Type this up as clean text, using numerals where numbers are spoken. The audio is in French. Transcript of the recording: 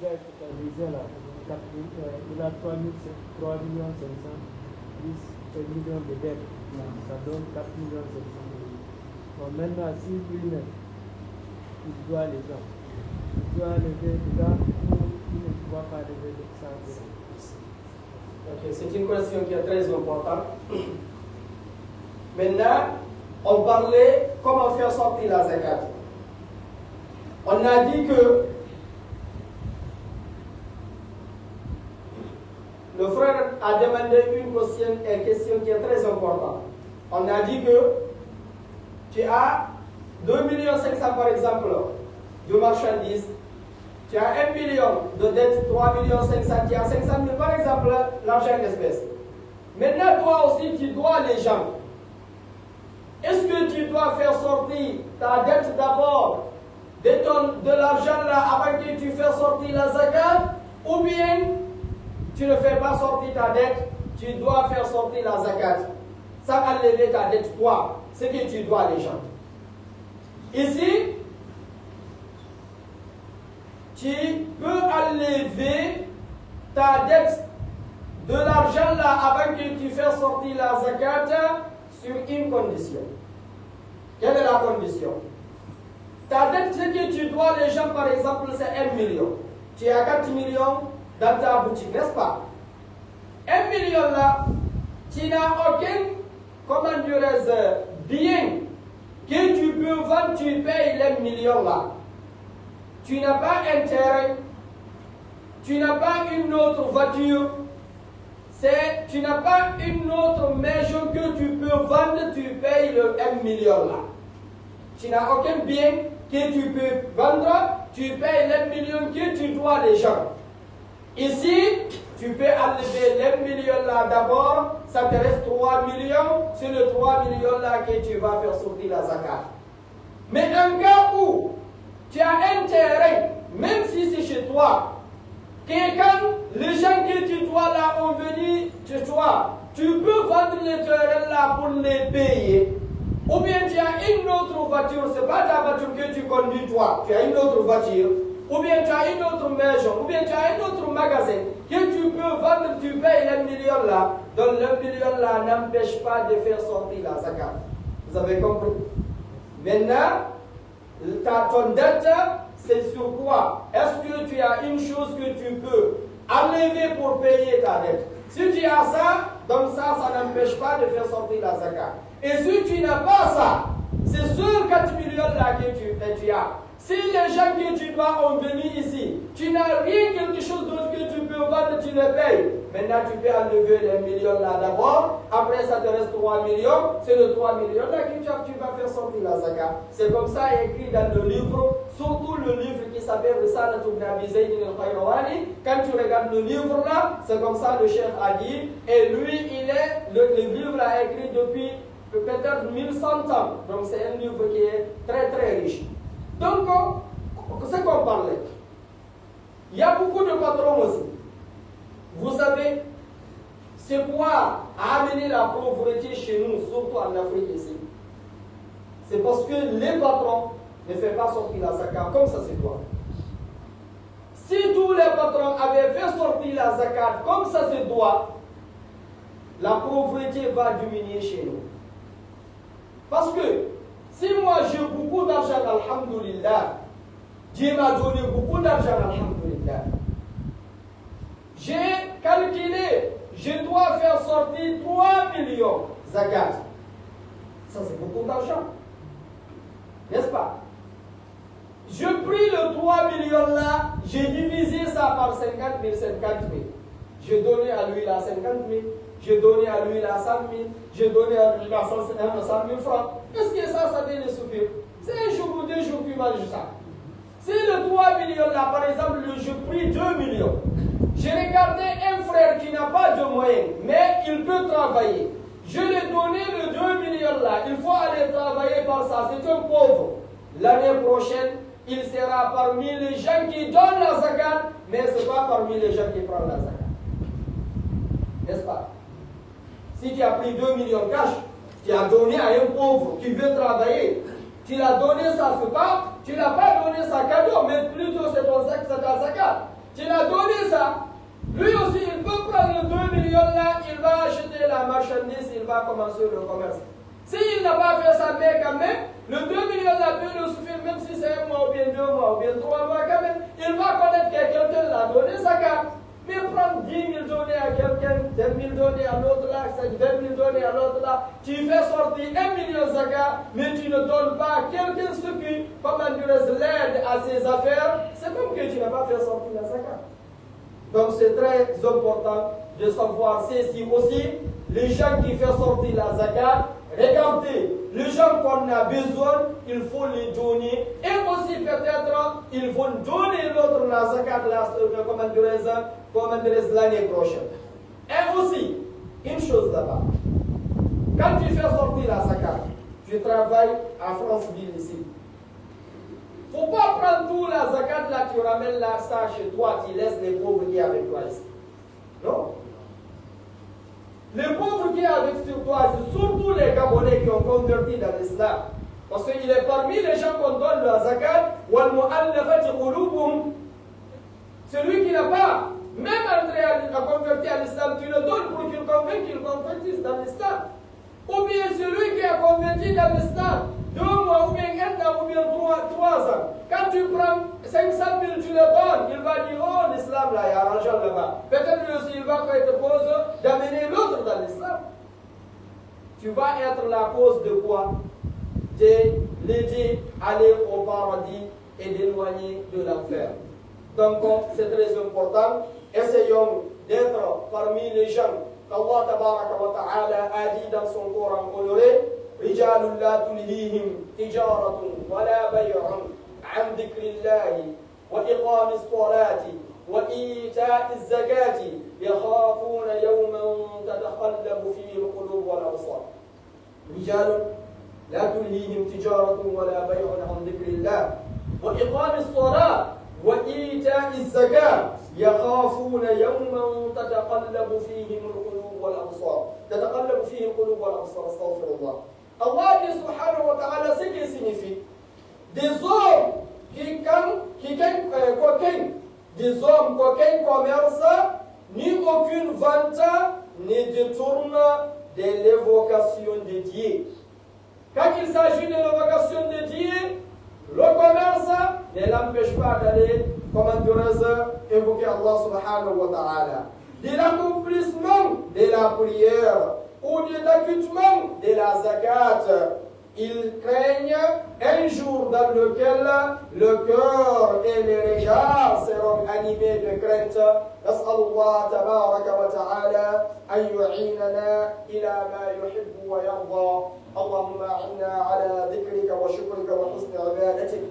gars qui t'a visé là, il a 3 500 plus 1 million de dettes. Ça donne 4 500 000. Bon, maintenant, si lui-même, il doit les gens, il doit lever le gars ou il ne doit pas lever le sang. Ok, c'est une question qui est très importante. Maintenant, on parlait comment faire sortir la zakat. On a dit que le frère a demandé une question qui est très importante. On a dit que tu as 2 500 000 par exemple de marchandises, tu as 1 million de dettes, 3 500 000, tu as 500 000 par exemple l'argent d'espèces. Maintenant, toi aussi, tu dois les gens. Est-ce que tu dois faire sortir ta dette d'abord de l'argent là avant que tu fasses sortir la zakat, ou bien tu ne fais pas sortir ta dette, tu dois faire sortir la zakat. Ça va enlever ta dette, toi, ce que tu dois les gens. Ici, tu peux enlever ta dette de l'argent là avant que tu fasses sortir la zakat sur une condition. Quelle est la condition? Ta dette, ce que tu dois les gens, par exemple, c'est 1 million. Tu as 4 millions dans ta boutique, n'est-ce pas? 1 million là, tu n'as aucun, comment dirais-je, bien que tu peux vendre, tu payes les millions là. Tu n'as pas un terrain, tu n'as pas une autre voiture, tu n'as pas une autre maison que tu peux vendre, tu payes le 1 million là. Tu n'as aucun bien que tu peux vendre, tu payes les millions que tu dois les gens. Ici, tu peux enlever les millions là d'abord, ça te reste 3 millions, c'est le 3 millions là que tu vas faire sortir la zakat. Mais en cas où tu as un terrain, même si c'est chez toi, que quand les gens que tu dois là ont venu chez toi, tu peux vendre les terrains là pour les payer. Ou bien tu as une autre voiture, ce n'est pas ta voiture que tu conduis toi, tu as une autre voiture. Ou bien tu as une autre maison, ou bien tu as un autre magasin que tu peux vendre, tu payes les millions là. Donc le million là n'empêche pas de faire sortir la zakat. Vous avez compris? Maintenant, ton dette, c'est sur quoi? Est-ce que tu as une chose que tu peux enlever pour payer ta dette? Si tu as ça, donc ça n'empêche pas de faire sortir la zakat. Et si tu n'as pas ça, c'est sur 4 millions là que tu as. Si les gens que tu dois ont venu ici, tu n'as rien, quelque chose d'autre que tu peux vendre, tu le payes. Maintenant, tu peux enlever les millions là d'abord. Après, ça te reste 3 millions. C'est le 3 millions là que tu vas faire sortir la zakat. C'est comme ça écrit dans le livre, surtout le livre qui s'appelle Risalat ibn Abi Zayd al-Qayrawani. Quand tu regardes le livre là, c'est comme ça le chef a dit. Et lui, le livre a écrit depuis peut-être 1100 ans. Donc, c'est un livre qui est très très riche. Donc, c'est qu'on parlait. Il y a beaucoup de patrons aussi. Vous savez, c'est quoi amener la pauvreté chez nous, surtout en Afrique ici? C'est parce que les patrons ne font pas sortir la zakat comme ça se doit. Si tous les patrons avaient fait sortir la zakat comme ça se doit, la pauvreté va diminuer chez nous. Parce que si moi j'ai beaucoup d'argent, alhamdoulilah, Dieu m'a donné beaucoup d'argent, alhamdoulilah. J'ai calculé, je dois faire sortir 3 millions zakat. Ça c'est beaucoup d'argent. N'est-ce pas? Je pris le 3 millions là, j'ai divisé ça par 50 000, 50 000. J'ai donné à lui là 50 000. J'ai donné à lui là 100 000, j'ai donné à lui là 100 000 francs. Est-ce que ça va le suffire? C'est un jour ou 2 jours qui mangent ça. Si le 3 millions là, par exemple, je pris 2 millions, j'ai regardé un frère qui n'a pas de moyens, mais il peut travailler. Je lui ai donné le 2 millions là, il faut aller travailler par ça, c'est un pauvre. L'année prochaine, il sera parmi les gens qui donnent la zakat, mais ce n'est pas parmi les gens qui prennent la zakat. N'est-ce pas? Si tu as pris 2 millions cash, tu as donné à un pauvre qui veut travailler, tu l'as donné ça, c'est pas, tu n'as pas donné sa cadeau, mais plutôt c'est ton sac, c'est ta zakat. tu l'as donné ça. Lui aussi, il peut prendre le 2 millions là, il va acheter la marchandise, il va commencer le commerce. S'il n'a pas fait ça, mais quand même, le 2 millions là peut nous suffire, même si c'est 1 mois, ou bien 2 mois, ou bien 3 mois, quand même, il va connaître que quelqu'un l'a donné sa carte. Mais prendre 10 000 donner à quelqu'un, 10 000 donner à l'autre là, 20 000 donner à l'autre là, tu fais sortir 1 million de zakat, mais tu ne donnes pas à quelqu'un ce qui, comment dirais-je, l'aide à ses affaires, c'est comme que tu n'as pas fait sortir la zakat. Donc c'est très important de savoir ceci aussi, les gens qui font sortir la zakat, regardez, les gens qu'on a besoin, il faut les donner. Et aussi peut-être, il faut donner l'autre la zakat l'année prochaine. Et aussi, une chose là-bas, quand tu fais sortir la zakat, tu travailles à Franceville ici. Il ne faut pas prendre tout la zakat là, tu ramènes là, ça chez toi, tu laisses les pauvres qui sont avec toi ici. Non. Les pauvres qui sont avec toi, c'est surtout les Gabonais qui ont converti dans l'islam. Parce qu'il est parmi les gens qu'on donne la zakat, celui qui n'a pas même entré à convertir à l'islam, tu le donnes pour qu'il convainque qu'il convertisse dans l'islam. Ou bien celui qui a converti dans l'islam, 2 mois, ou bien 1 an, ou bien 3 ans. Quand tu prends 500 000, tu le donnes, il va dire, oh, l'islam là, il y a l'argent là-bas. Peut-être lui aussi, il va être cause d'amener l'autre dans l'islam. Tu vas être la cause de quoi? De l'aider à aller au paradis et d'éloigner de l'enfer. Donc, c'est très important. Essayons d'être parmi les gens qu'Allah tabaraka wa ta'ala a dit dans son Coran honoré. رجال لا تلهيهم تجارة ولا بيع عن ذكر الله وإقام الصلاة وإيتاء الزكاة يخافون يوما تتقلب فيه القلوب والأبصار. رجال لا تلهيهم تجارة ولا بيع عن ذكر الله وإقام الصلاة وإيتاء الزكاة يخافون يوما تتقلب فيه القلوب والأبصار. تتقلب فيه القلوب والأبصار. استغفر الله. Allah dit subhanahu wa ta'ala ce qui signifie des hommes des hommes qu'aucun commerce ni aucune vente ne détourne de l'évocation de Dieu. Quand il s'agit de l'évocation de Dieu, le commerce ne l'empêche pas d'aller, comment dirais-je, évoquer Allah subhanahu wa ta'ala. De l'accomplissement de la prière ou de l'acquittement de la zakat, ils craignent un jour dans lequel le cœur et les regards seront animés de crainte. نسأل الله تبارك وتعالى أن يعيننا إلى ما يحب ويرضى. اللهم أعنا على ذكرك وشكرك وحسن عبادتك.